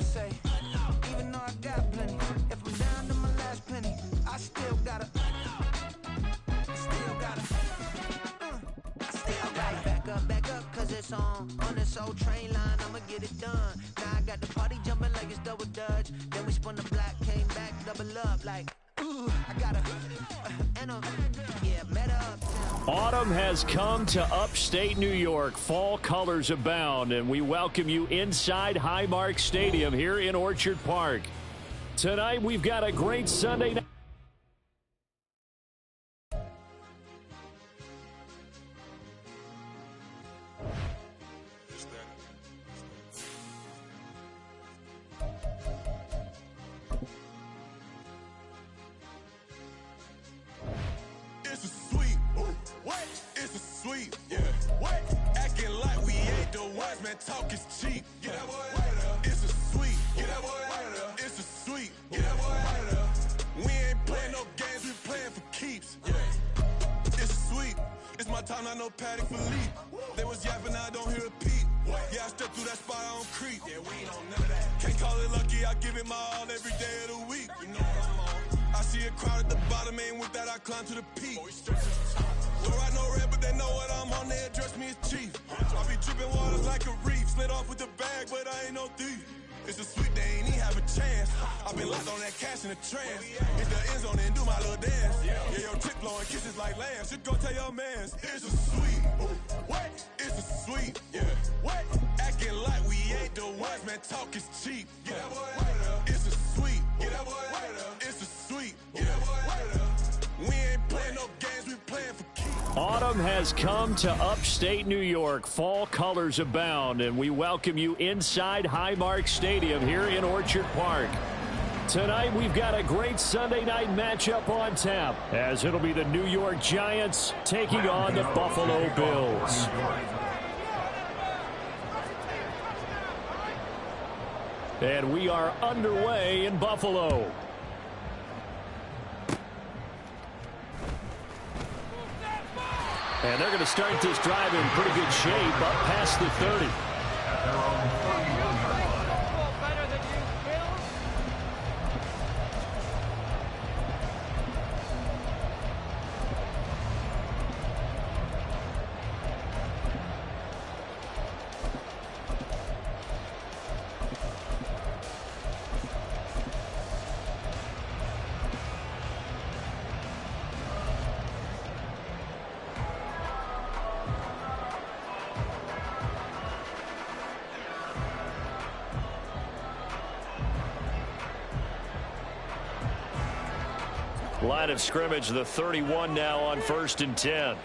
say, even though I got plenty, if I'm down to my last penny, I still gotta back up, cause it's on this old train line, I'ma get it done. Now I got the party jumping like it's double dutch. Then we spun the block, came back, double up, like, ooh, I gotta, yeah, met up. Autumn has come to upstate New York. Fall colors abound, and we welcome you inside Highmark Stadium here in Orchard Park. Tonight, we've got a great Sunday night. Talk is cheap. Get that boy out of there. It's a sweet. Get that boy out of there. It's a sweet. Get that boy out of there. We ain't playing no games. We playing for keeps. Yeah. It's sweet. It's my time. Not no Patek Philippe. They was yapping. I don't hear a peep. Yeah, I step through that spot. I don't creep. Yeah, we ain't on none of that. Can't call it lucky. I give it my all every day of the week. You know what I'm on. I see a crowd at the bottom. And with that, I climb to the peak. Don't ride no red, but they know what I'm on. They address me as chief. I be tripping waters like a reef. Slid off with the bag, but I ain't no thief. It's a sweet, they ain't even have a chance. I been locked on that cash in a trance. It's the end zone and do my little dance. Yeah, your chick blowing kisses like lambs. You go tell your mans. It's a sweet. What? It's a sweet. Yeah. What? Acting like we ain't the ones, man. Talk is cheap. Get that boy out of there. It's a sweet. Get that boy out of there. It's a sweet. Get that boy out of there. We ain't playing no games. We playing for keeps. Autumn has come to upstate New York. Fall colors abound, and we welcome you inside Highmark Stadium here in Orchard Park. Tonight, we've got a great Sunday night matchup on tap, as it'll be the New York Giants taking on the Buffalo Bills. And we are underway in Buffalo. And they're going to start this drive in pretty good shape up past the 30. Line of scrimmage, the 31 now on 1st and 10.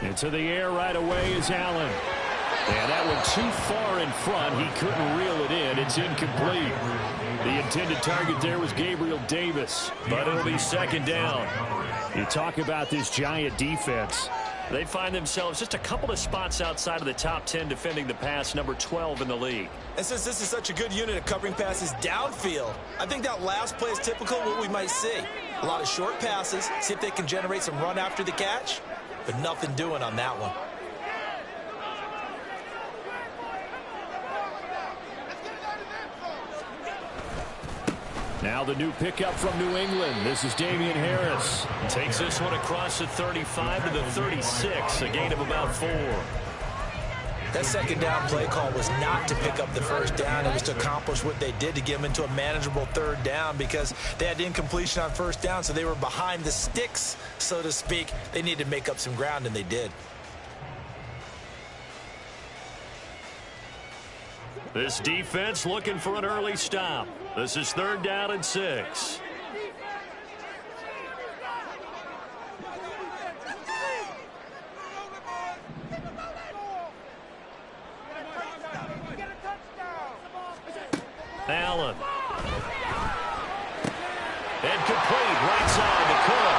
Into the air right away is Allen. And that one too far in front. He couldn't reel it in. It's incomplete. The intended target there was Gabriel Davis. But it'll be 2nd down. You talk about this Giant defense. They find themselves just a couple of spots outside of the top 10 defending the pass, number 12 in the league. And since this is such a good unit at covering passes downfield, I think that last play is typical of what we might see. A lot of short passes, see if they can generate some run after the catch, but nothing doing on that one. Now the new pickup from New England. This is Damian Harris. Takes this one across the 35 to the 36, a gain of about 4. That 2nd down play call was not to pick up the 1st down. It was to accomplish what they did to get them into a manageable 3rd down because they had incompletion on 1st down, so they were behind the sticks, so to speak. They needed to make up some ground, and they did. This defense looking for an early stop. This is 3rd down and 6. Allen. And complete right side to Cook.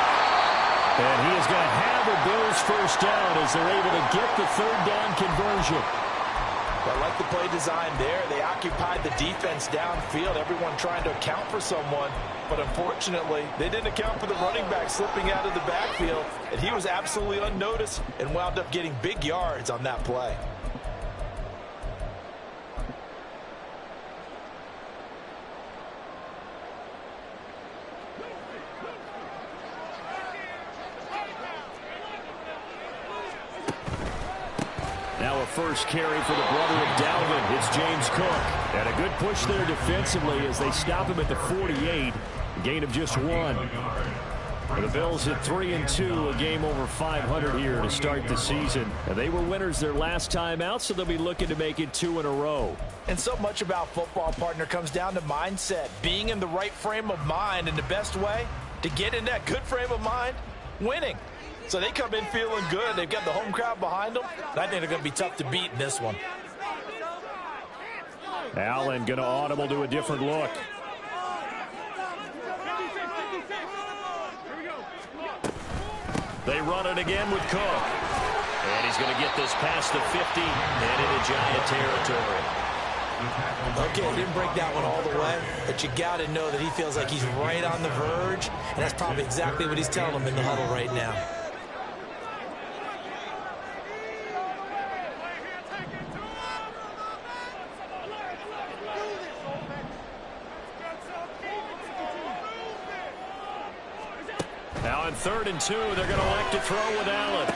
And he is going to have a Bills 1st down as they're able to get the 3rd down conversion. I like the play design there. They occupied the defense downfield, everyone trying to account for someone. But unfortunately, they didn't account for the running back slipping out of the backfield. And he was absolutely unnoticed and wound up getting big yards on that play. Now a first carry for the brother of Dalvin. It's James Cook. And a good push there defensively as they stop him at the 48. A gain of just 1. For the Bills at 3-2, a game over 500 here to start the season. And they were winners their last time out, so they'll be looking to make it 2 in a row. And so much about football, partner, comes down to mindset. Being in the right frame of mind, and the best way to get in that good frame of mind, winning. So they come in feeling good. They've got the home crowd behind them. I think they're going to be tough to beat in this one. Allen going to audible to a different look. They run it again with Cook. And he's going to get this past the 50 and into Giant territory. Okay, didn't break that one all the way, but you got to know that he feels like he's right on the verge, and that's probably exactly what he's telling them in the huddle right now. Now in 3rd and 2, they're going to elect to throw with Allen.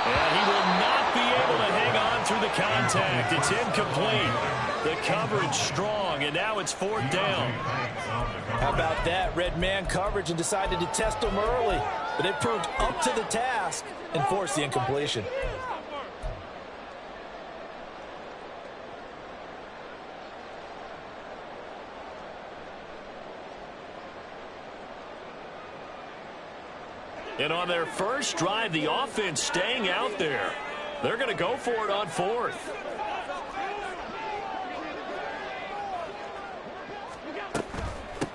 And he will not be able to hang on through the contact. It's incomplete. The coverage strong, and now it's 4th down. How about that? Red man coverage and decided to test him early. But they proved up to the task and forced the incompletion. And on their first drive, the offense staying out there. They're going to go for it on 4th.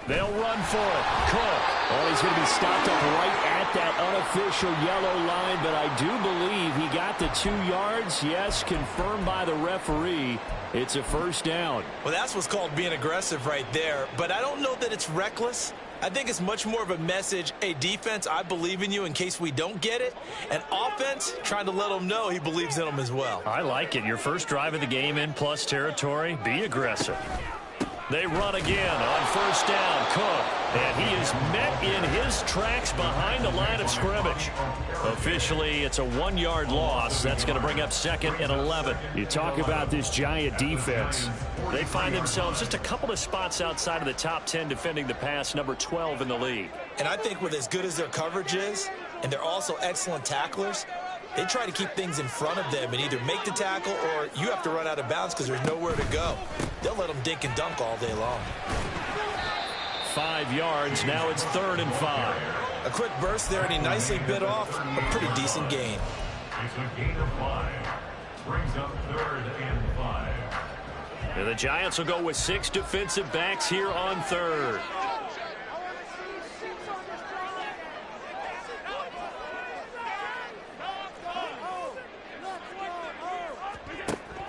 They'll run for it. Cook. Oh, he's going to be stopped up right at that unofficial yellow line, but I do believe he got the 2 yards. Yes, confirmed by the referee. It's a 1st down. Well, that's what's called being aggressive right there, but I don't know that it's reckless. I think it's much more of a message, hey, defense, I believe in you in case we don't get it. And offense, trying to let them know he believes in them as well. I like it. Your first drive of the game in plus territory, be aggressive. They run again on 1st down. Cook. And he is met in his tracks behind the line of scrimmage. Officially, it's a 1-yard loss. That's going to bring up 2nd and 11. You talk about this Giant defense. They find themselves just a couple of spots outside of the top 10 defending the pass, number 12 in the league. And I think with as good as their coverage is, and they're also excellent tacklers, they try to keep things in front of them and either make the tackle or you have to run out of bounds because there's nowhere to go. They'll let them dink and dunk all day long. 5 yards. Now it's 3rd and 5. A quick burst there, and he nicely bit off a pretty decent gain. It's a gain of 5. Brings up 3rd and 5. And the Giants will go with 6 defensive backs here on 3rd.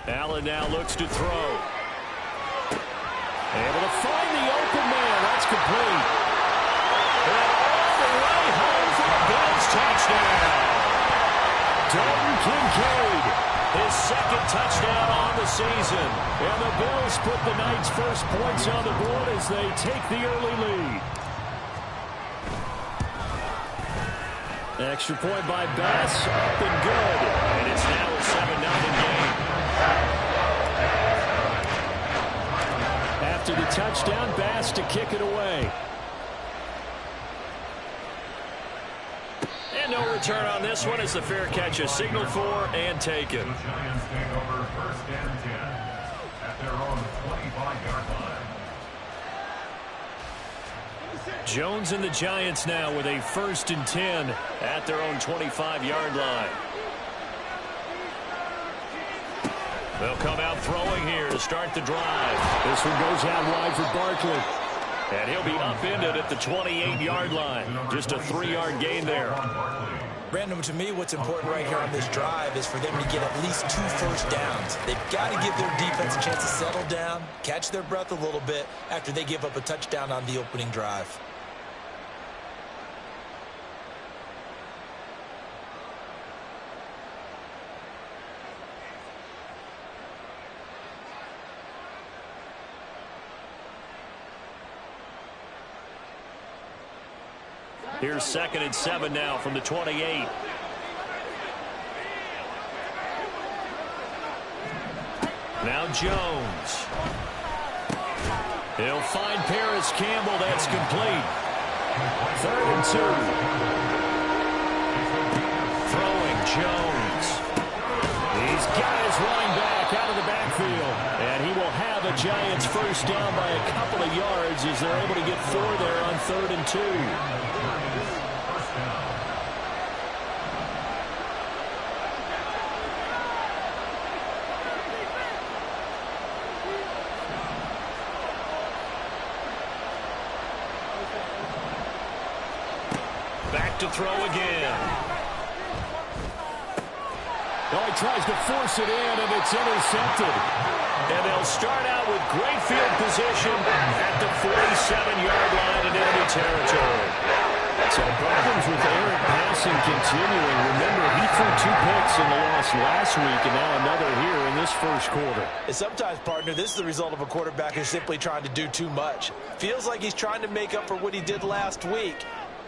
Allen now looks to throw. Able to find the open man. That's complete. And all the way home for the Bills touchdown. Dalton Kincaid, his 2nd touchdown on the season. And the Bills put the night's first points on the board as they take the early lead. Extra point by Bass, up and good. And it's now a 7-0 game. After the touchdown, Bass to kick it away. And no return on this one as the fair catch is signaled for and taken. The Giants take over 1st and 10 at their own 25-yard line. Jones and the Giants now with a 1st and 10 at their own 25-yard line. They'll come out throwing here to start the drive. This one goes out wide for Barkley. And he'll be upended at the 28-yard line. Just a 3-yard gain there. Brandon, to me, what's important right here on this drive is for them to get at least 2 first downs. They've got to give their defense a chance to settle down, catch their breath a little bit after they give up a touchdown on the opening drive. Here's 2nd and 7 now from the 28. Now Jones. He'll find Paris Campbell. That's complete. 3rd and 2. Throwing Jones. He's got his running back out of the backfield. And he will have a Giants first down by a couple of yards as they're able to get 4 there on 3rd and 2. To throw again. Oh, he tries to force it in, and it's intercepted. And they'll start out with great field position at the 47-yard line in enemy territory. So problems with Eric passing continuing. Remember, he threw 2 picks in the loss last week, and now another here in this first quarter. And sometimes, partner, this is the result of a quarterback who's simply trying to do too much. Feels like he's trying to make up for what he did last week.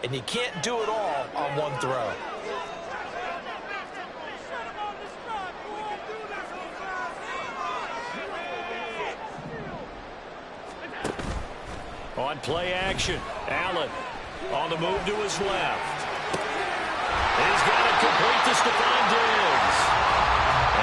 And you can't do it all on one throw. On play action, Allen on the move to his left. He's got it complete to Stephon Diggs.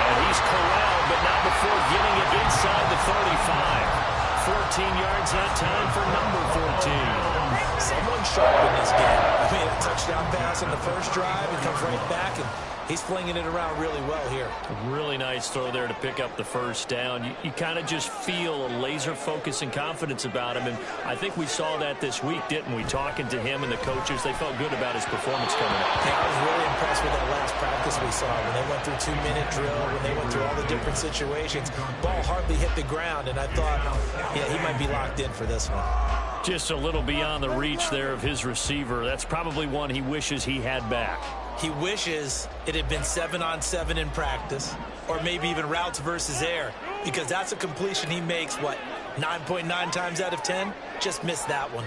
And he's corralled, but not before getting it inside the 35. 14 yards that time for number 14. Someone sharp in this game. I mean, a touchdown pass on the first drive and comes right back, and he's flinging it around really well here. A really nice throw there to pick up the first down. You kind of just feel a laser focus and confidence about him, and I think we saw that this week, didn't we? Talking to him and the coaches, they felt good about his performance coming up. Yeah, I was really impressed with that last practice we saw when they went through 2-minute drill, when they went through all the different situations. Ball hardly hit the ground, and I thought, yeah, he might be locked in for this one. Just a little beyond the reach there of his receiver. That's probably one he wishes he had back. He wishes it had been 7-on-7 in practice, or maybe even routes versus air, because that's a completion he makes, 9.9 times out of 10? Just missed that one.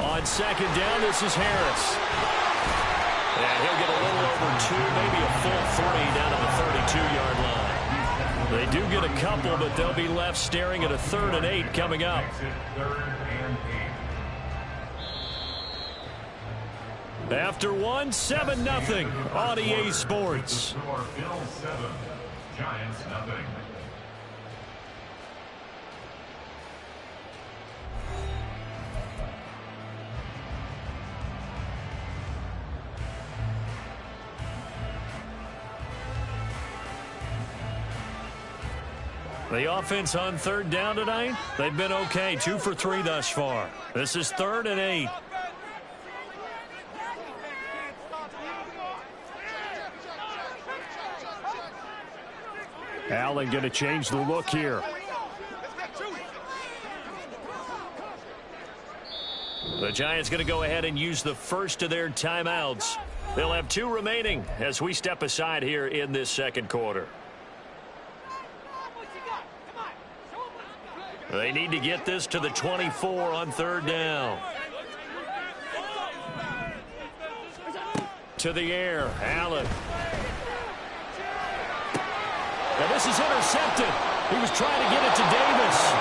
On 2nd down, this is Harris. And he'll get a little over 2, maybe a full 3 down to the 32-yard line. They do get a couple, but they'll be left staring at a 3rd and 8 coming up. 3rd and 8. After 1, 7-0 on EA Sports. Bills 7, Giants nothing. The offense on 3rd down tonight, they've been okay. 2 for 3 thus far. This is 3rd and 8. Allen going to change the look here. The Giants going to go ahead and use the first of their timeouts. They'll have 2 remaining as we step aside here in this second quarter. They need to get this to the 24 on 3rd down. To the air, Allen. Now this is intercepted. He was trying to get it to Davis.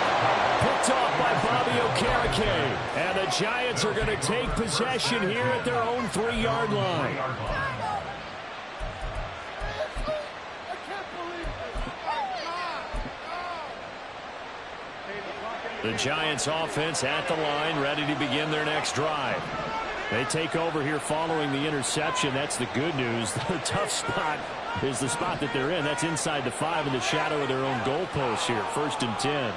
Picked off by Bobby Okereke. And the Giants are going to take possession here at their own 3-yard line. The Giants offense at the line, ready to begin their next drive. They take over here following the interception. That's the good news. The tough spot is the spot that they're in. That's inside the 5 in the shadow of their own goalpost here. 1st and 10.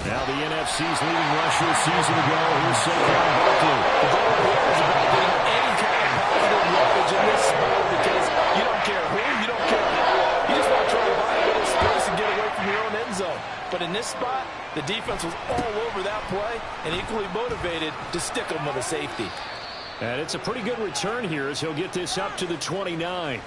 Now the NFC's leading rusher a season ago. Here's Saquon Barkley. The goal here is about getting any kind of positive yardage in this sport because you don't care who, you don't care how. You just want to try to buy a little space and get away from your own end zone. But in this spot, the defense was all over that play and equally motivated to stick them with a safety. And it's a pretty good return here as he'll get this up to the 29.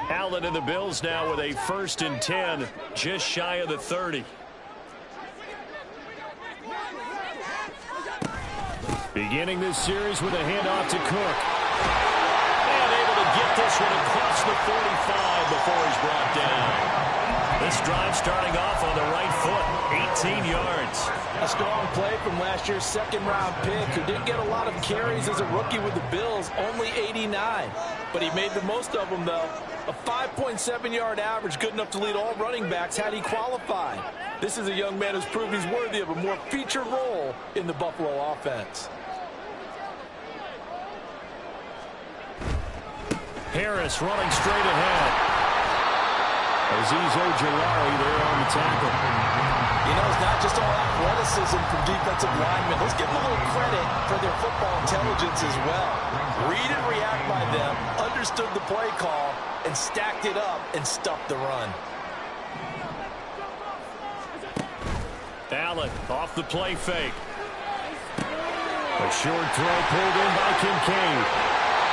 Allen and the Bills now with a 1st and 10, just shy of the 30. Beginning this series with a handoff to Cook. And able to get this one across the 45 before he's brought down. This drive starting off on the right foot, 18 yards. A strong play from last year's second-round pick who didn't get a lot of carries as a rookie with the Bills, only 89. But he made the most of them, though. A 5.7-yard average, good enough to lead all running backs had he qualified. This is a young man who's proved he's worthy of a more featured role in the Buffalo offense. Harris running straight ahead. Azeez Ojulari there on the tackle. You know, it's not just all athleticism from defensive linemen. Let's give them a little credit for their football intelligence as well. Read and react by them, understood the play call, and stacked it up and stuffed the run. Allen off the play fake. A short throw pulled in by Kincaid.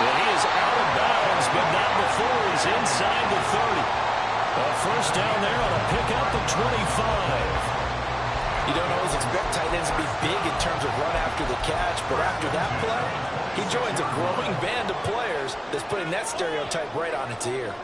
Well, he is out of bounds, but not before he's inside the 30. A 1st down there on a pickup of 25. You don't always expect tight ends to be big in terms of run after the catch, but after that play, he joins a growing band of players that's putting that stereotype right on its ear.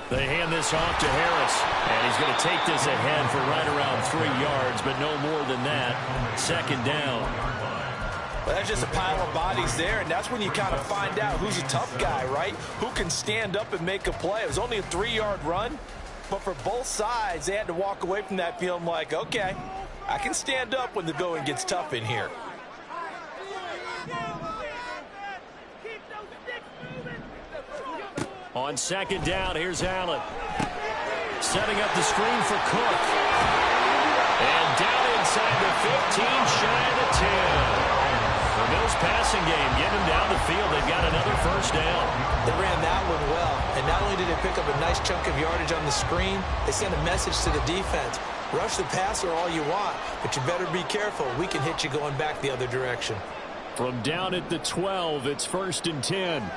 They hand this off to Harris, and he's going to take this ahead for right around 3 yards, but no more than that. 2nd down. Well, that's just a pile of bodies there, and that's when you kind of find out who's a tough guy, right? Who can stand up and make a play. It was only a 3-yard run, but for both sides, they had to walk away from that feeling like, okay, I can stand up when the going gets tough in here. On 2nd down, here's Allen. Setting up the screen for Cook. And down inside the 15, shy of the 10. The Bills passing game, getting them down the field. They've got another 1st down. They ran that one well, and not only did they pick up a nice chunk of yardage on the screen, they sent a message to the defense. Rush the passer all you want, but you better be careful. We can hit you going back the other direction. From down at the 12, it's 1st and 10.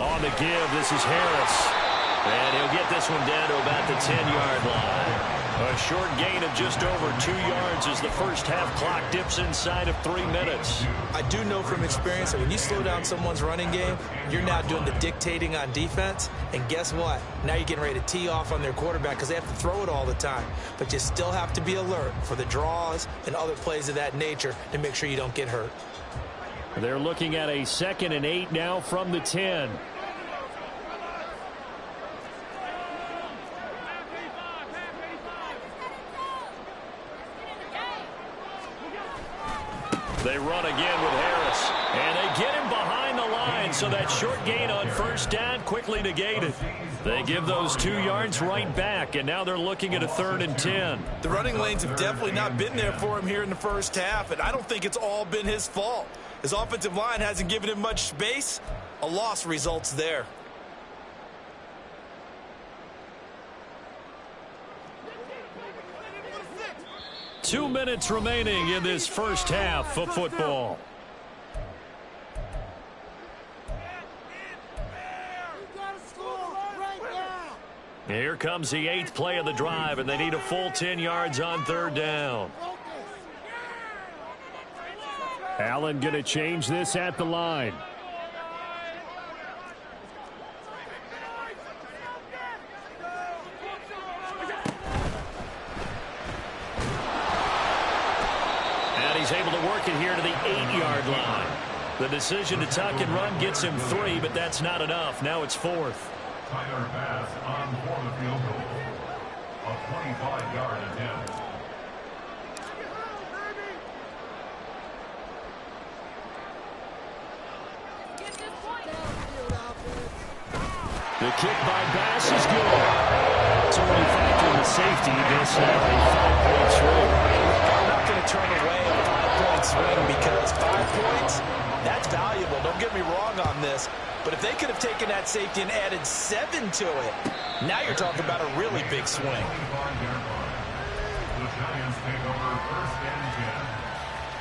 On the give, this is Harris. And he'll get this one down to about the 10-yard line. A short gain of just over 2 yards as the first half clock dips inside of 3 minutes. I do know from experience that when you slow down someone's running game, you're now doing the dictating on defense. And guess what? Now you're getting ready to tee off on their quarterback because they have to throw it all the time. But you still have to be alert for the draws and other plays of that nature to make sure you don't get hurt. They're looking at a 2nd and 8 now from the 10. They run again with Harris. And they get him behind the line, so that short gain on 1st down quickly negated. They give those 2 yards right back, and now they're looking at a 3rd and 10. The running lanes have definitely not been there for him here in the first half, and I don't think it's all been his fault. His offensive line hasn't given him much space. A loss results there. Two minutes remaining in this first half of football. Here comes the 8th play of the drive, and they need a full 10 yards on 3rd down. Allen going to change this at the line. And he's able to work it here to the 8-yard line. The decision to tuck and run gets him 3, but that's not enough. Now it's 4th. Tyler Bass on for the field goal. A 25-yard attempt. The kick by Bass is good. So when you factor in the safety, this now a 5-point swing. I'm not going to turn away a 5-point swing because 5 points, that's valuable. Don't get me wrong on this. But if they could have taken that safety and added 7 to it, now you're talking about a really big swing. 25-yard line. The Giants take over 1st and 10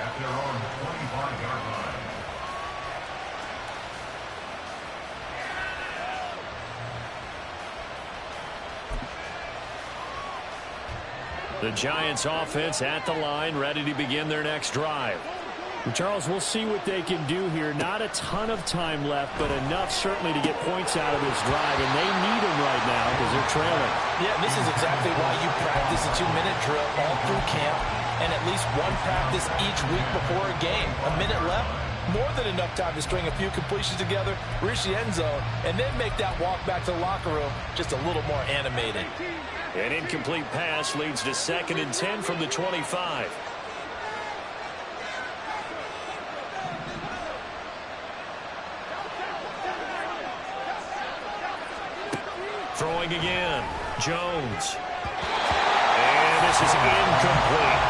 at their own 25-yard line. The Giants offense at the line, ready to begin their next drive. Charles, we'll see what they can do here. Not a ton of time left, but enough certainly to get points out of this drive, and they need them right now because they're trailing. Yeah, this is exactly why you practice a 2-minute drill all through camp and at least one practice each week before a game. A minute left, more than enough time to string a few completions together, reach the end zone, and then make that walk back to the locker room just a little more animated. An incomplete pass leads to 2nd and 10 from the 25. Throwing again. Jones. And this is incomplete.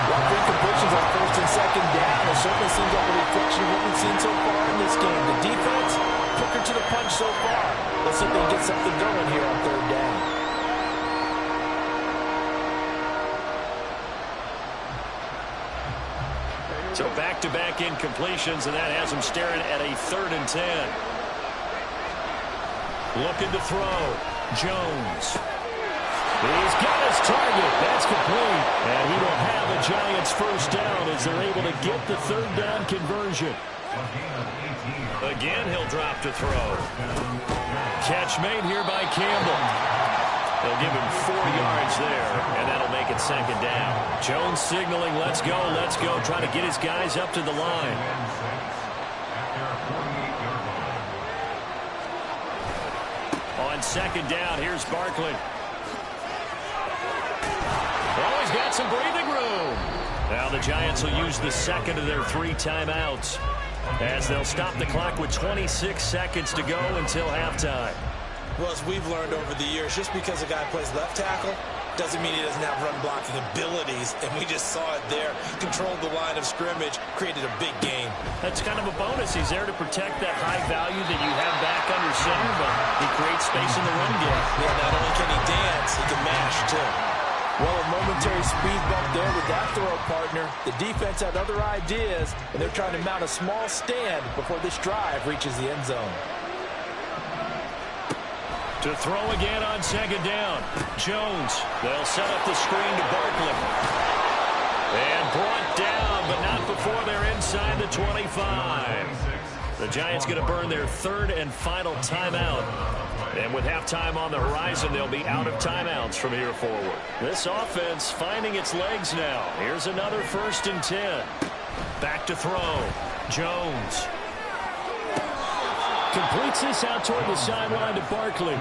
Well, incompletions on 1st and 2nd down. It certainly seems like a reflection of what we've seen so far in this game. The defense, quicker to the punch so far. Let's see if they can get something going here on 3rd down. So back-to-back incompletions, and that has them staring at a 3rd and 10. Looking to throw. Jones. He's got his target. That's complete. And he will have a Giants 1st down as they're able to get the 3rd down conversion. Again, he'll drop to throw. Catch made here by Campbell. They'll give him 4 yards there, and that'll make it 2nd down. Jones signaling, let's go, trying to get his guys up to the line. On 2nd down, here's Barkley. Oh, he's got some breathing room. Now the Giants will use the 2nd of their 3 timeouts as they'll stop the clock with 26 seconds to go until halftime. Well, as we've learned over the years, just because a guy plays left tackle doesn't mean he doesn't have run-blocking abilities, and we just saw it there. Controlled the line of scrimmage, created a big gain. That's kind of a bonus. He's there to protect that high value that you have back under center, but he creates space in the run game. Yeah, not only can he dance, he can mash, too. Well, a momentary speed bump there with that throw partner. The defense had other ideas, and they're trying to mount a small stand before this drive reaches the end zone. To throw again on 2nd down. Jones. They'll set up the screen to Barkley. And brought down, but not before they're inside the 25. The Giants going to burn their 3rd and final timeout. And with halftime on the horizon, they'll be out of timeouts from here forward. This offense finding its legs now. Here's another 1st and 10. Back to throw. Jones. Completes this out toward the sideline to Barkley.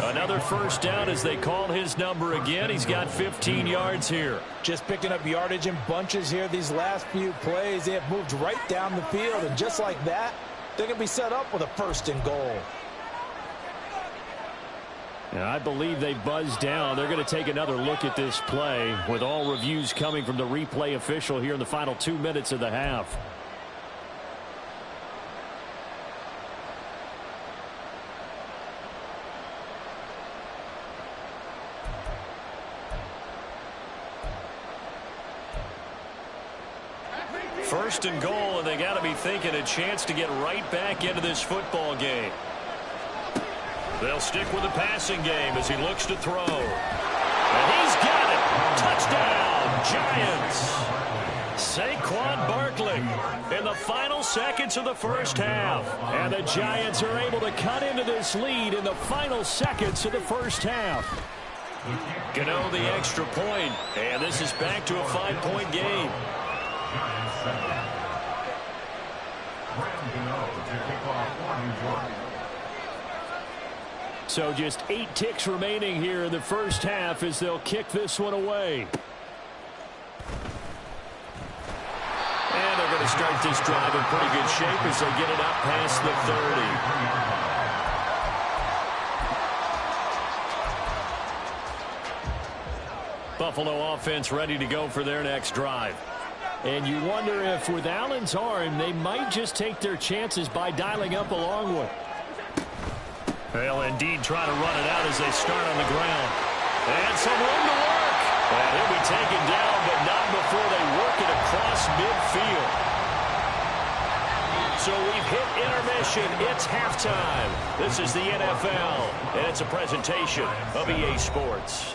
Another 1st down as they call his number again. He's got 15 yards here. Just picking up yardage in bunches here these last few plays. They have moved right down the field, and just like that, they're going to be set up with a 1st and goal. And I believe they buzzed down. They're going to take another look at this play with all reviews coming from the replay official here in the final 2 minutes of the half. First and goal, and they got to be thinking a chance to get right back into this football game. They'll stick with the passing game as he looks to throw. And he's got it. Touchdown, Giants. Saquon Barkley in the final seconds of the 1st half. And the Giants are able to cut into this lead in the final seconds of the 1st half. Gano the extra point, and this is back to a 5-point game. call for New York. So just 8 ticks remaining here in the first half as they'll kick this one away. And they're going to start this drive in pretty good shape as they get it up past the 30. Buffalo offense ready to go for their next drive. And you wonder if with Allen's arm, they might just take their chances by dialing up a long one. They'll indeed try to run it out as they start on the ground. And some room to work. And he'll be taken down, but not before they work it across midfield. So we've hit intermission. It's halftime. This is the NFL, and it's a presentation of EA Sports.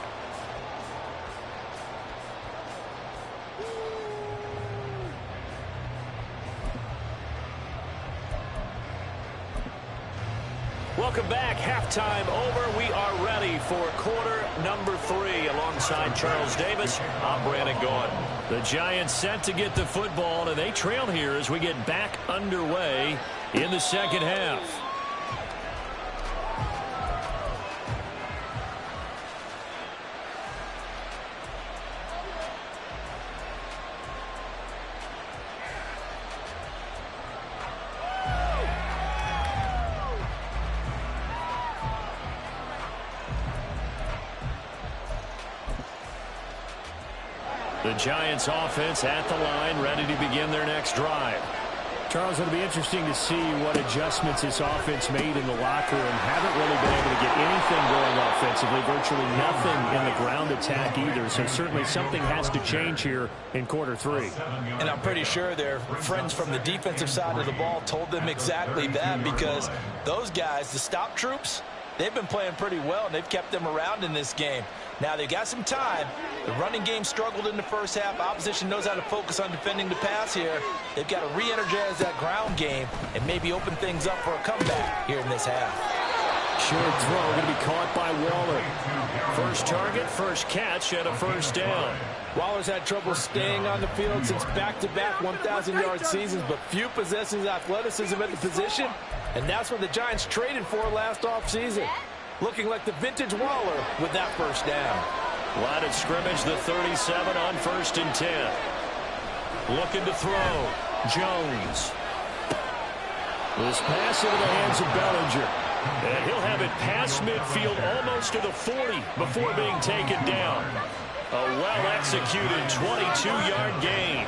Welcome back. Halftime over. We are ready for quarter number 3. Alongside Charles Davis, I'm Brandon Gaudin. The Giants set to get the football, and they trail here as we get back underway in the second half. The Giants offense at the line, ready to begin their next drive. Charles, it'll be interesting to see what adjustments this offense made in the locker room. Haven't really been able to get anything going offensively, virtually nothing in the ground attack either. So certainly something has to change here in quarter 3. And I'm pretty sure their friends from the defensive side of the ball told them exactly that, because those guys, the stop troops, they've been playing pretty well, and they've kept them around in this game. Now, they've got some time. The running game struggled in the first half. Opposition knows how to focus on defending the pass here. They've got to re-energize that ground game and maybe open things up for a comeback here in this half. Short throw going to be caught by Waller. First target, first catch, and a first down. Waller's had trouble staying on the field since back-to-back 1,000-yard seasons, but few possessions athleticism at the position, and that's what the Giants traded for last offseason. Looking like the vintage Waller with that first down. Line of scrimmage, the 37 on 1st and 10. Looking to throw. Jones. This pass into the hands of Bellinger. And he'll have it past midfield almost to the 40 before being taken down. A well-executed 22-yard gain.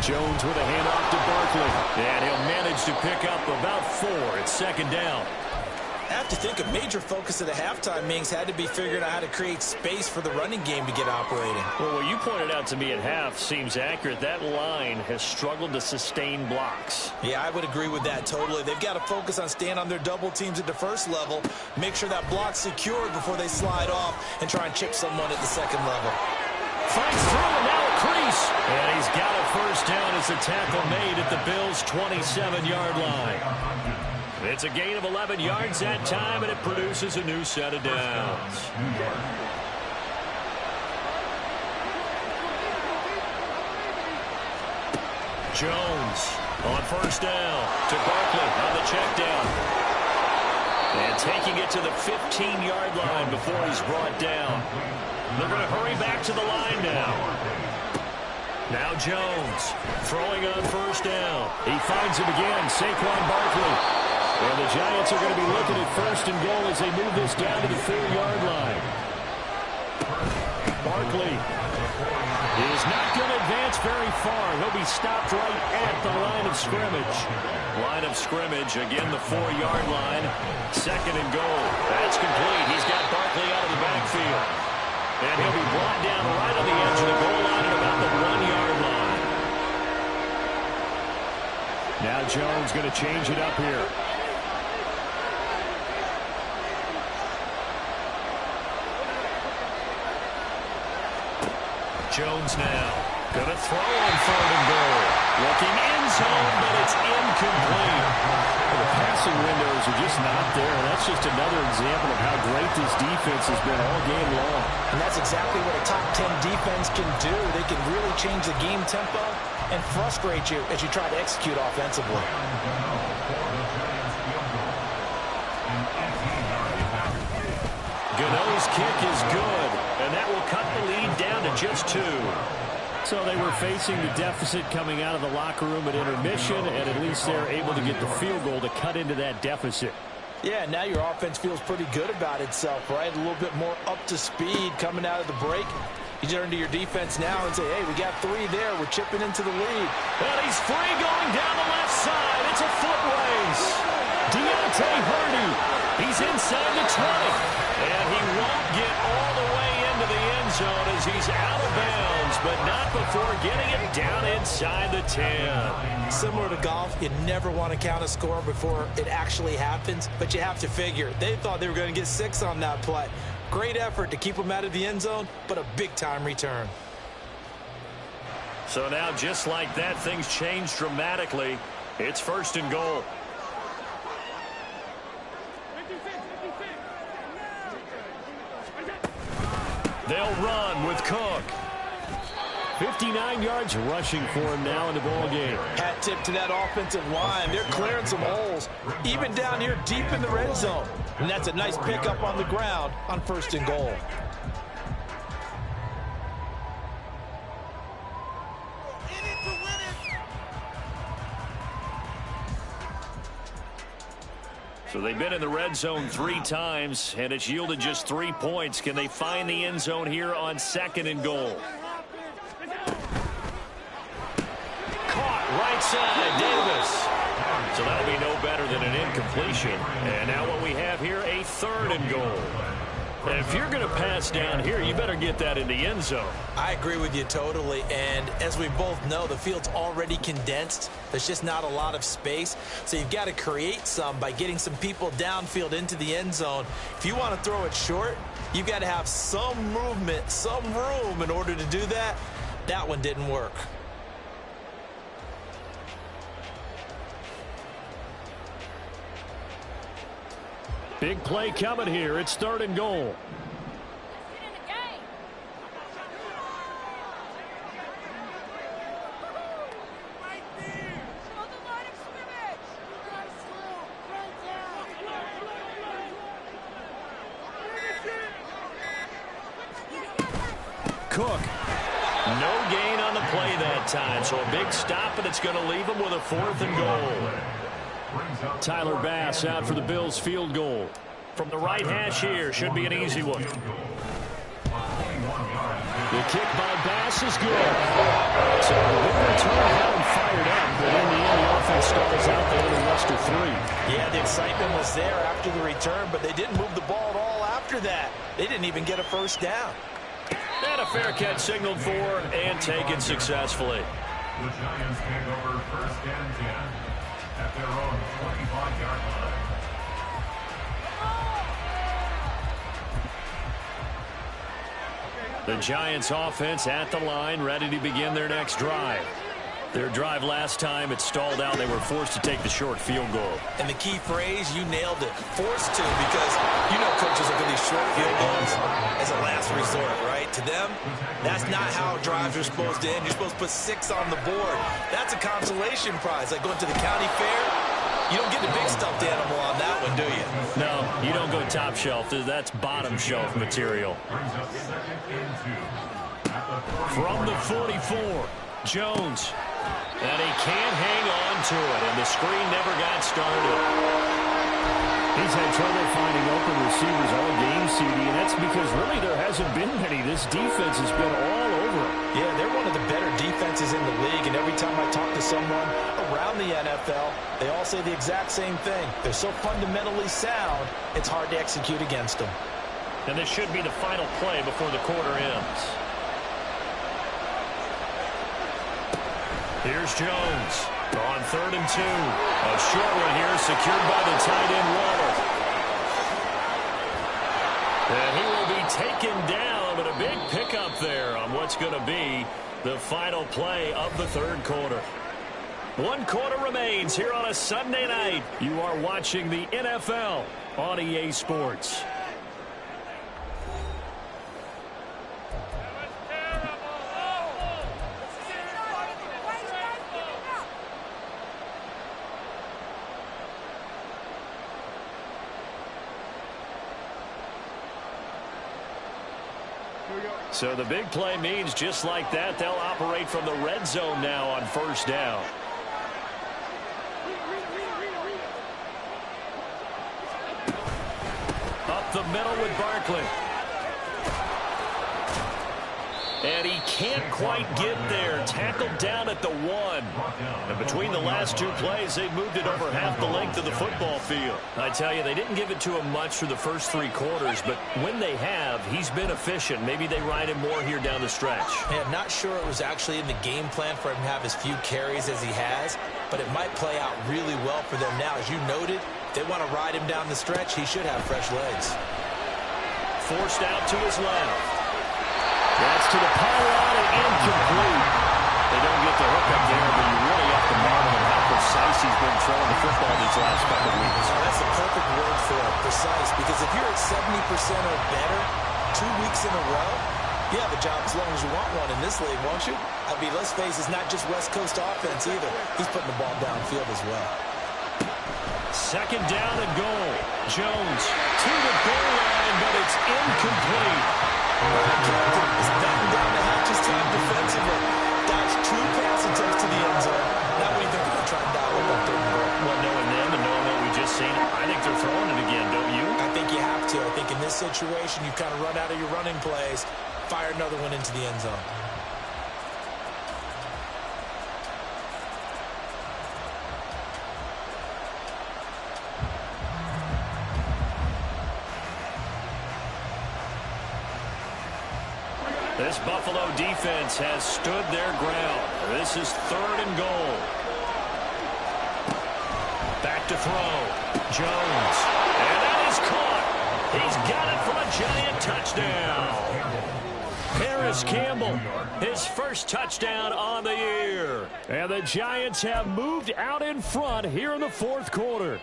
Jones with a handoff to Barkley. And he'll manage to pick up about 4 at 2nd down. I have to think a major focus of the halftime meetings had to be figuring out how to create space for the running game to get operating. Well, what you pointed out to me at half seems accurate. That line has struggled to sustain blocks. Yeah, I would agree with that totally. They've got to focus on staying on their double teams at the first level, make sure that block's secured before they slide off and try and chip someone at the second level. Fights through, and now a crease. And he's got a first down as the tackle made at the Bills' 27-yard line. It's a gain of 11 yards that time, and it produces a new set of downs. Jones on first down to Barkley on the check down. And taking it to the 15-yard line before he's brought down. They're going to hurry back to the line now. Now Jones throwing on first down. He finds him again, Saquon Barkley. And the Giants are going to be looking at 1st and goal as they move this down to the 4-yard line. Barkley is not going to advance very far. He'll be stopped right at the line of scrimmage. Line of scrimmage, again the 4-yard line. 2nd and goal. That's complete. He's got Barkley out of the backfield. And he'll be brought down right on the edge of the goal line at about the 1-yard line. Now Jones going to change it up here. Jones now going to throw on 3rd and goal. Looking end zone, but it's incomplete. Well, the passing windows are just not there. And that's just another example of how great this defense has been all game long. And that's exactly what a top 10 defense ends can do. They can really change the game tempo and frustrate you as you try to execute offensively. Gano's kick is good, and that will cut the lead down to just 2. So they were facing the deficit coming out of the locker room at intermission, and at least they're able to get the field goal to cut into that deficit. Yeah, now your offense feels pretty good about itself, right? A little bit more up to speed coming out of the break. You turn to your defense now and say, hey, we got 3 there. We're chipping into the lead. And he's free going down the left side. It's a foot race. Deontay Hardy. He's inside the 20. And he won't get all the way into the end zone as he's out of bounds, but not before getting it down inside the 10. Similar to golf, you never want to count a score before it actually happens, but you have to figure. They thought they were going to get 6 on that play. Great effort to keep them out of the end zone, but a big-time return. So now, just like that, things change dramatically. It's 1st and goal. They'll run with Cook. 59 yards rushing for him now in the ball game. Hat tip to that offensive line. They're clearing some holes, even down here deep in the red zone. And that's a nice pickup on the ground on 1st and goal. So they've been in the red zone 3 times, and it's yielded just 3 points. Can they find the end zone here on 2nd and goal? Caught right side, Davis. So that'll be no better than an incompletion. And now what we have here, a 3rd and goal. And if you're going to pass down here, you better get that in the end zone. I agree with you totally, and as we both know, the field's already condensed. There's just not a lot of space, so you've got to create some by getting some people downfield into the end zone. If you want to throw it short, you've got to have some movement, some room in order to do that. That one didn't work. Big play coming here. It's 3rd and goal. Cook. No gain on the play that time, so a big stop, and it's going to leave him with a 4th and goal. Tyler Bass out for the Bills field goal. From the right hash here, should be an easy one. The kick by Bass is good. So the big return had him fired up, but in the end, the offense stalls out there in Lester 3. Yeah, the excitement was there after the return, but they didn't move the ball at all after that. They didn't even get a 1st down. And a fair catch signaled for and taken successfully. The Giants take over 1st and 10 at their own 25-yard line. The Giants offense at the line, ready to begin their next drive. Their drive last time, it stalled out. They were forced to take the short field goal. And the key phrase, you nailed it, forced to, because you know coaches look at these short field goals as a last resort, right? To them, that's not how drives are supposed to end. You're supposed to put 6 on the board. That's a consolation prize, like going to the county fair. You don't get the big stuffed animal on that one, do you? No, you don't go top shelf. That's bottom shelf material. From the 44, Jones. And he can't hang on to it, and the screen never got started. He's had trouble finding open receivers all game, CD, and that's because really there hasn't been many. This defense has been all over him. Yeah, they're one of the better defenses in the league, and every time I talk to someone around the NFL, they all say the exact same thing. They're so fundamentally sound, it's hard to execute against them. And this should be the final play before the quarter ends. Here's Jones on 3rd and 2. A short one here secured by the tight end Waller. And he will be taken down, but a big pickup there on what's going to be the final play of the 3rd quarter. 1 quarter remains here on a Sunday night. You are watching the NFL on EA Sports. So the big play means just like that, they'll operate from the red zone now on first down. Up the middle with Barkley. And he can't quite get there. Tackled down at the 1. And between the last two plays, they moved it over half the length of the football field. I tell you, they didn't give it to him much through the first 3 quarters, but when they have, he's been efficient. Maybe they ride him more here down the stretch. Yeah, not sure it was actually in the game plan for him to have as few carries as he has, but it might play out really well for them now. As you noted, if they want to ride him down the stretch, he should have fresh legs. Forced out to his left. That's to the pylon and incomplete. They don't get the hook up there, but you really have to marvel at how precise he's been throwing the football these last couple of weeks. Oh, that's the perfect word for it, precise, because if you're at 70% or better 2 weeks in a row, you have a job as long as you want one in this league, won't you? I mean, let's face it, it's not just West Coast offense either. He's putting the ball downfield as well. Second down and goal. Jones to the goal line, but it's incomplete. Captain is batting down the hatches time defensively. That's 2 pass attempts to the end zone. Now what do you think they're going to try and dial up on 3rd and goal? Well, knowing them and knowing what we just seen, I think they're throwing it again, don't you? I think you have to. I think in this situation, you kind of run out of your running plays, fire another one into the end zone. This Buffalo defense has stood their ground. This is 3rd and goal. Back to throw. Jones. And that is caught. He's got it for a giant touchdown. Paris Campbell, his first touchdown on the year. And the Giants have moved out in front here in the 4th quarter.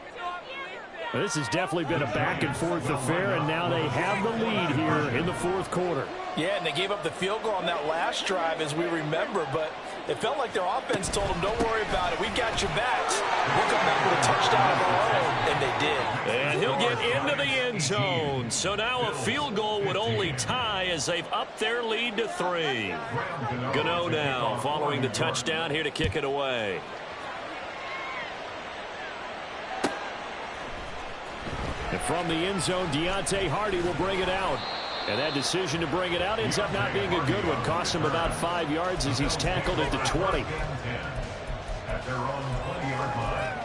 This has definitely been a back-and-forth affair, and now they have the lead here in the 4th quarter. Yeah, and they gave up the field goal on that last drive, as we remember, but it felt like their offense told them, don't worry about it. We got your backs. We'll come back with a touchdown of our own, and they did. And he'll get into the end zone. So now a field goal would only tie as they've upped their lead to 3. Gano now following the touchdown here to kick it away. And from the end zone, Deontay Hardy will bring it out. And that decision to bring it out ends up not being a good one. Cost him about 5 yards as he's tackled at the 20. At their own 20-yard line.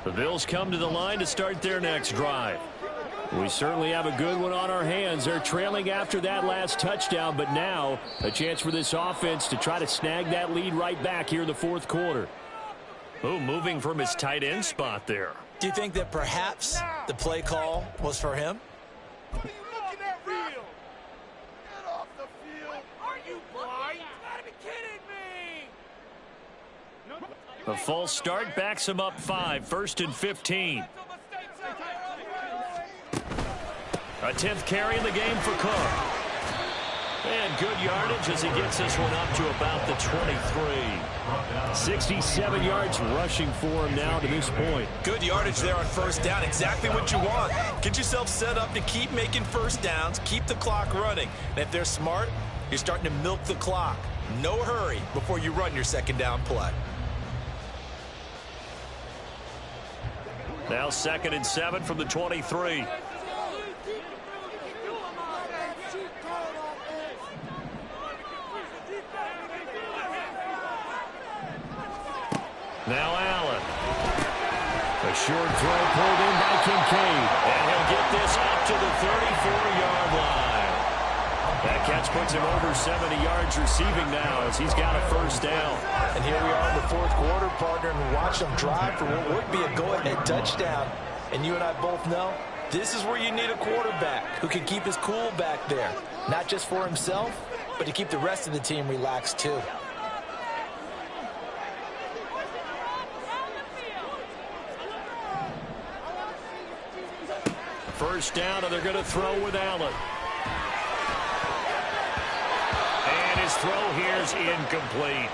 The Bills come to the line to start their next drive. We certainly have a good one on our hands. They're trailing after that last touchdown, but now a chance for this offense to try to snag that lead right back here in the 4th quarter. Oh, moving from his tight end spot there. Do you think that perhaps the play call was for him? What are you looking at, real? Get off the field. Are you blind? You gotta be kidding me. A false start backs him up 5, 1st and 15. A 10th carry in the game for Cook. And good yardage as he gets this one up to about the 23. 67 yards rushing for him now to this point. Good yardage there on first down. Exactly what you want. Get yourself set up to keep making first downs, keep the clock running. And if they're smart, you're starting to milk the clock. No hurry before you run your second down play. Now 2nd and 7 from the 23. Now Allen. A short throw pulled in by Kincaid. And he'll get this up to the 34-yard line. That catch puts him over 70 yards receiving now as he's got a first down. And here we are in the 4th quarter, partner, and watch them drive for what would be a go-ahead touchdown. And you and I both know this is where you need a quarterback who can keep his cool back there. Not just for himself, but to keep the rest of the team relaxed too. First down, and they're going to throw with Allen. And his throw here is incomplete.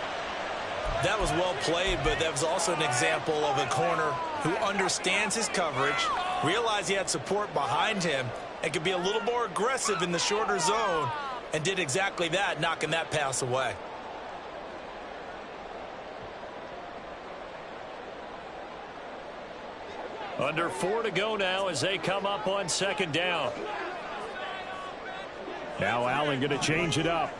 That was well played, but that was also an example of a corner who understands his coverage, realized he had support behind him, and could be a little more aggressive in the shorter zone, and did exactly that, knocking that pass away. Under 4 to go now as they come up on second down. Now Allen going to change it up.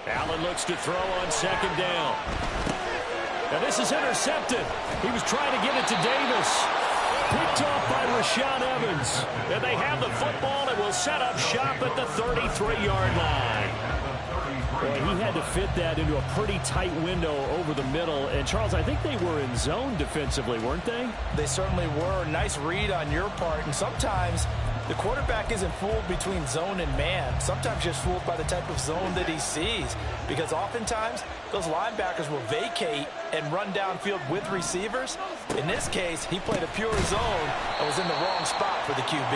Allen looks to throw on second down. And this is intercepted. He was trying to get it to Davis. Picked off by Rashaan Evans. And they have the football and will set up shop at the 33-yard line. Boy, he had to fit that into a pretty tight window over the middle. And, Charles, I think they were in zone defensively, weren't they? They certainly were. Nice read on your part. And sometimes the quarterback isn't fooled between zone and man. Sometimes just fooled by the type of zone that he sees. Because oftentimes, those linebackers will vacate and run downfield with receivers. In this case, he played a pure zone and was in the wrong spot for the QB.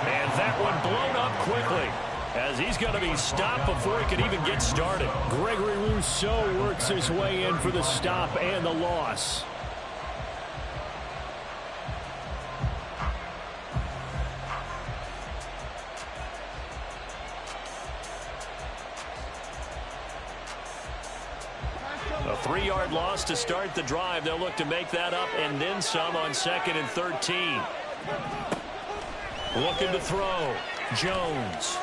And that one blown up quickly, as he's going to be stopped before he can even get started. Gregory Rousseau works his way in for the stop and the loss. A 3-yard loss to start the drive. They'll look to make that up and then some on 2nd and 13. Looking to throw. Jones.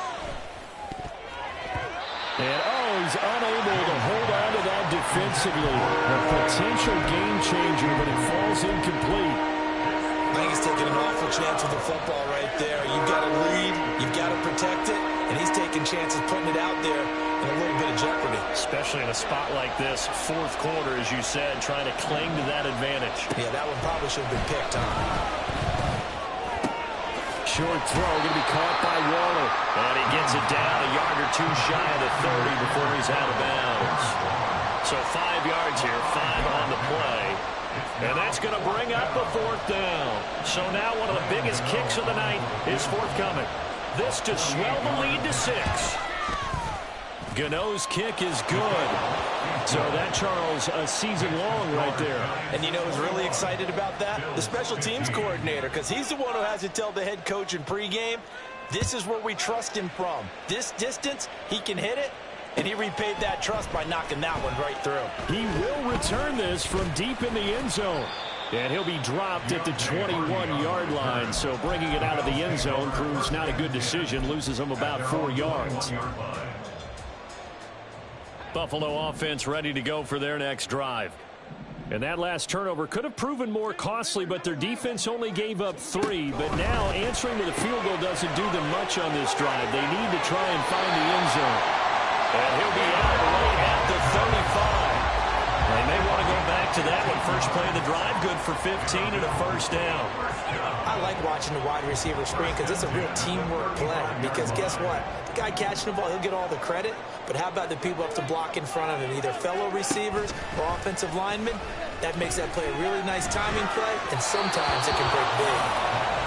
And, he's unable to hold on to that defensively. A potential game changer, but it falls incomplete. I think he's taking an awful chance with the football right there. You've got to lead, you've got to protect it, and he's taking chances putting it out there in a little bit of jeopardy. Especially in a spot like this, 4th quarter, as you said, trying to cling to that advantage. Yeah, that one probably should have been picked on. Short throw, going to be caught by Waller. And he gets it down a yard or two shy of the 30 before he's out of bounds. So 5 yards here, 5 on the play. And that's going to bring up the 4th down. So now one of the biggest kicks of the night is forthcoming. This to swell the lead to 6. Gano's kick is good. So that, Charles, a season long right there. And you know who's really excited about that? The special teams coordinator, because he's the one who has to tell the head coach in pregame, this is where we trust him from. This distance, he can hit it, and he repaid that trust by knocking that one right through. He will return this from deep in the end zone. And he'll be dropped at the 21-yard line. So bringing it out of the end zone proves not a good decision. Loses him about 4 yards. Buffalo offense ready to go for their next drive. And that last turnover could have proven more costly, but their defense only gave up 3. But now answering with a field goal doesn't do them much on this drive. They need to try and find the end zone. And he'll be out right at the 35. They may want to go back to that one. First play of the drive, good for 15 and a first down. I like watching the wide receiver screen because it's a real teamwork play. Because guess what? The guy catching the ball, he'll get all the credit. But how about the people up to block in front of him, either fellow receivers or offensive linemen? That makes that play a really nice timing play, and sometimes it can break big.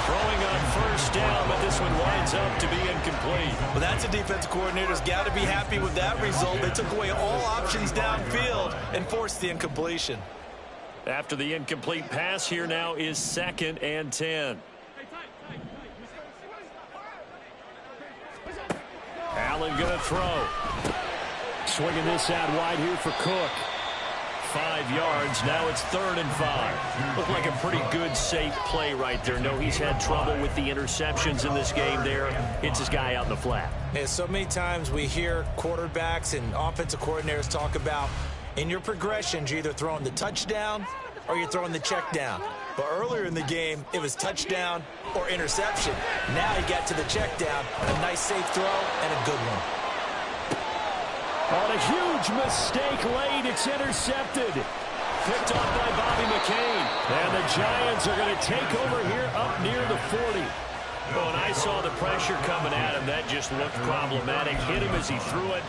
Throwing on first down, but this one winds up to be incomplete. Well, that's a defensive coordinator's got to be happy with that result. They took away all options downfield and forced the incompletion. After the incomplete pass, here now is 2nd and 10. Allen going to throw. Swinging this out wide here for Cook. 5 yards. Now it's 3rd and 5. Looked like a pretty good, safe play right there. No, he's had trouble with the interceptions in this game there. Hits his guy out in the flat. Yeah, so many times we hear quarterbacks and offensive coordinators talk about in your progressions, you're either throwing the touchdown or you're throwing the check down. But earlier in the game, it was touchdown or interception. Now he got to the check down. A nice safe throw and a good one. On a huge mistake late, it's intercepted. Picked off by Bobby McCain. And the Giants are going to take over here up near the 40. Well, and I saw the pressure coming at him. That just looked problematic. Hit him as he threw it,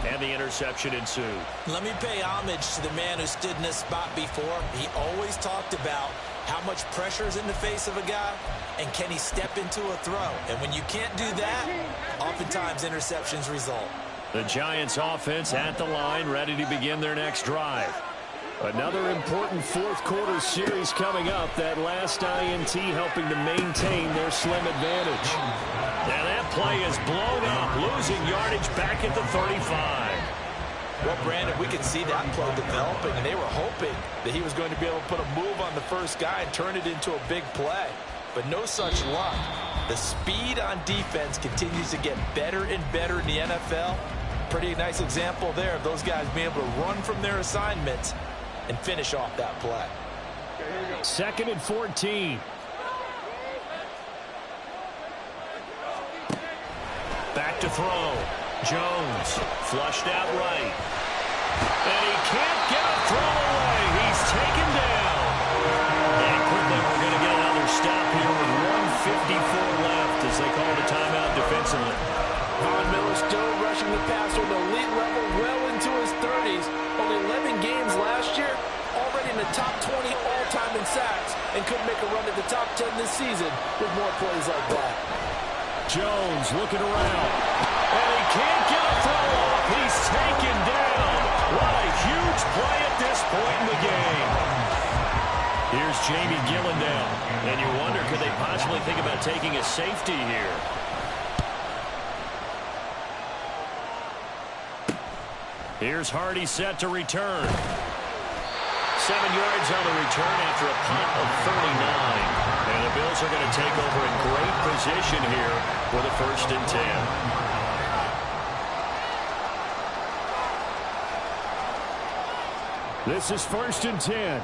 and the interception ensued. Let me pay homage to the man who stood in this spot before. He always talked about how much pressure is in the face of a guy, and can he step into a throw. And when you can't do that, oftentimes interceptions result. The Giants offense at the line, ready to begin their next drive. Another important fourth quarter series coming up. That last INT helping to maintain their slim advantage. And that play is blown up, losing yardage back at the 35. Well, Brandon, we could see that play developing, and they were hoping that he was going to be able to put a move on the first guy and turn it into a big play. But no such luck. The speed on defense continues to get better and better in the NFL. Pretty nice example there of those guys being able to run from their assignments and finish off that play. 2nd and 14. Back to throw. Jones flushed out right. And he can't get a throw away. He's taken down. And quickly we're going to get another stop here with 1:54 left as they call the timeout defensively. Von Miller still rushing the passer at an elite level well into his 30s. Only 11 games last year, already in the top 20 all-time in sacks, and could make a run at the top 10 this season with more plays like that. Jones looking around. And he can't get a throw off. He's taken down. What a huge play at this point in the game. Here's Jamie Gillen down. And you wonder, could they possibly think about taking a safety here? Here's Hardy set to return. 7 yards on the return after a punt of 39. And the Bills are going to take over in great position here with a 1st and 10. This is 1st and 10.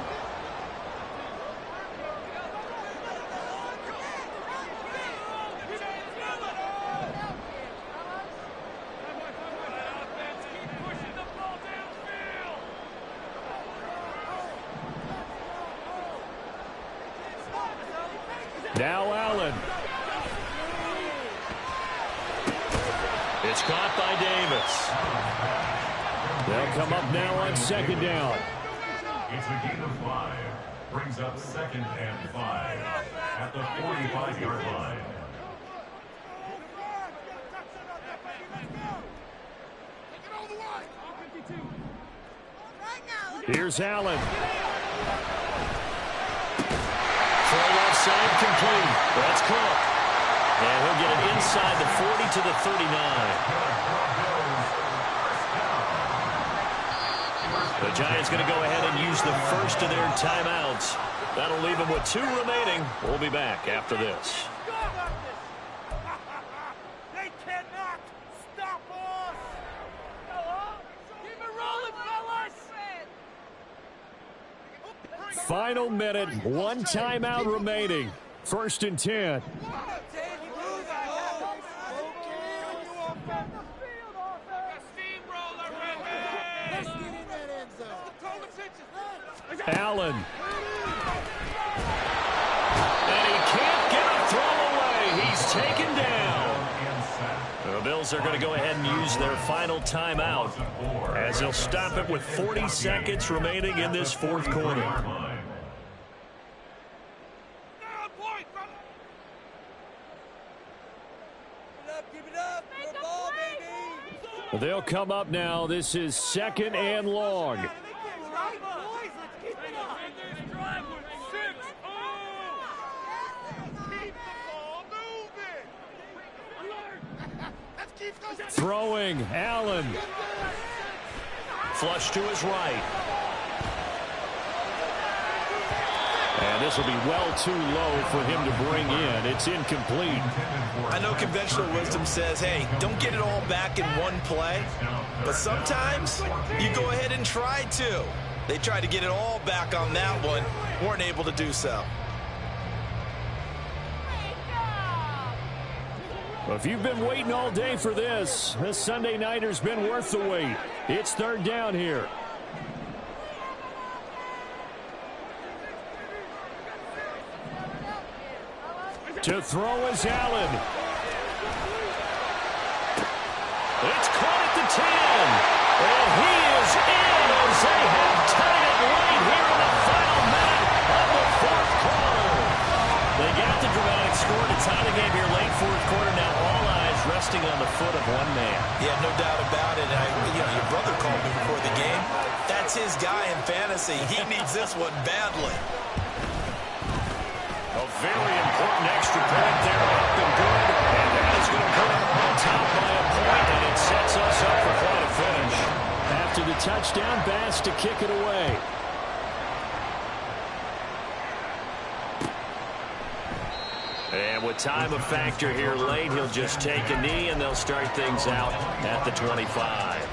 Now Allen. It's caught by Davis. They'll come up now on 2nd down. It's a gain of 5. Brings up 2nd and 5 at the 45-yard line. Here's Allen. Throw left side complete. That's Cook. And he'll get it inside the 40 to the 39. The Giants going to go ahead and use the first of their timeouts. That'll leave them with 2 remaining. We'll be back after this. They cannot stop us! Keep it rolling, fellas! Final minute, 1 timeout remaining. 1st and 10. Allen. And he can't get a throw away. He's taken down. The Bills are going to go ahead and use their final timeout as they'll stop it with 40 seconds remaining in this 4th quarter. They'll come up now. This is 2nd and long. Throwing, Allen. Flush to his right. And this will be well too low for him to bring in. It's incomplete. I know conventional wisdom says, hey, don't get it all back in one play. But sometimes you go ahead and try to. They tried to get it all back on that one. Weren't able to do so. Well, if you've been waiting all day for this Sunday nighter's been worth the wait. It's 3rd down here. To throw is Allen. It's caught at the 10. And he is in as they have tied it right here in the final minute of the 4th quarter. They got the dramatic score to tie the game here late 4th quarter. Now all eyes resting on the foot of one man. Yeah, no doubt about it. Your brother called me before the game. That's his guy in fantasy. He needs this one badly. A very important extra point there, up and good. And that is going to put him on top by a point, and it sets us up for quite a finish. After the touchdown, Bass to kick it away. And with time a factor here late, he'll just take a knee, and they'll start things out at the 25.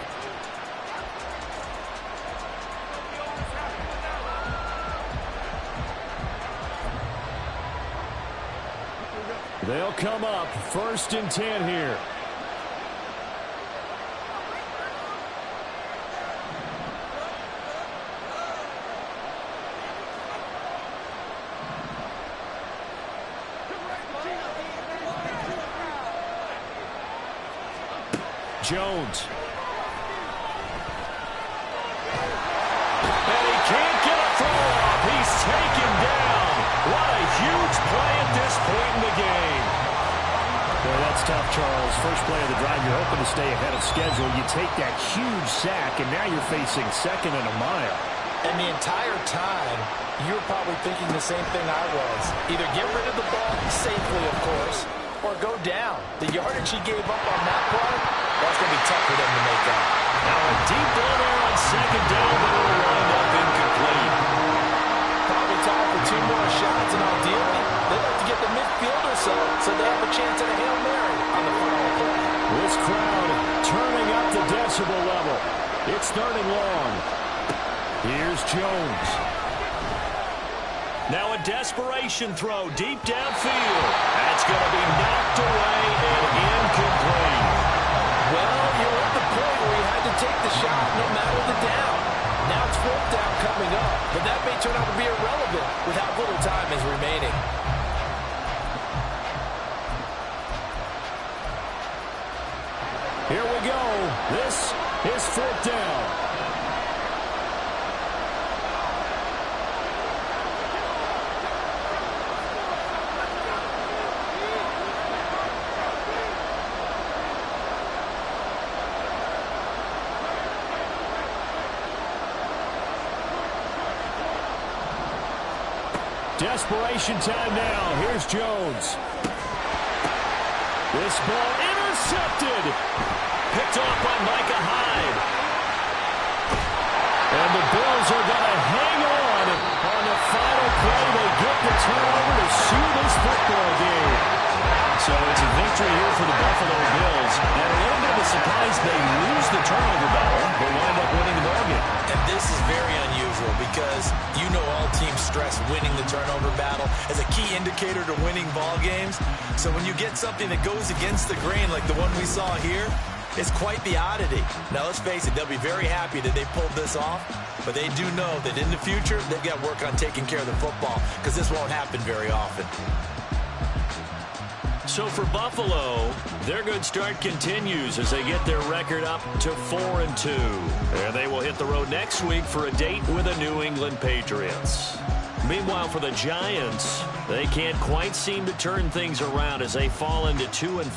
They'll come up 1st and 10 here. Jones. And he can't get a throw off. He's taken down. What a huge play at this point in the game. Boy, that's tough, Charles. First play of the drive, you're hoping to stay ahead of schedule. You take that huge sack, and now you're facing 2nd and a mile. And the entire time, you're probably thinking the same thing I was. Either get rid of the ball safely, of course, or go down. The yardage he gave up on that play, that's going to be tough for them to make up. Now a deep ball there on 2nd down, but it'll wind up incomplete. Probably time for 2 more shots, and ideally, they'd like to get the midfield or so they have a chance at a Hail Mary on the final play. This crowd turning up the decibel level. It's 3rd and long. Here's Jones. Now a desperation throw deep downfield. That's going to be knocked away and incomplete. Well, you're at the point where you had to take the shot no matter the down. Now it's 4th down coming up, but that may turn out to be irrelevant with how little time is remaining. Here we go. This is 4th down. Desperation time now. Here's Jones. This ball intercepted. Picked off by Micah Hyde. And the Bills are going to hang on the final play. They get the turnover to seal this football game. So it's a victory here for the Buffalo Bills. And a little bit of a surprise they lose the turnover battle, but wind up winning the ball game. And this is very unusual because all teams stress winning the turnover battle as a key indicator to winning ball games. So when you get something that goes against the grain like the one we saw here, it's quite the oddity. Now, let's face it, they'll be very happy that they pulled this off, but they do know that in the future, they've got to work on taking care of the football because this won't happen very often. So for Buffalo, their good start continues as they get their record up to 4-2. And they will hit the road next week for a date with the New England Patriots. Meanwhile, for the Giants, they can't quite seem to turn things around as they fall into 2-4.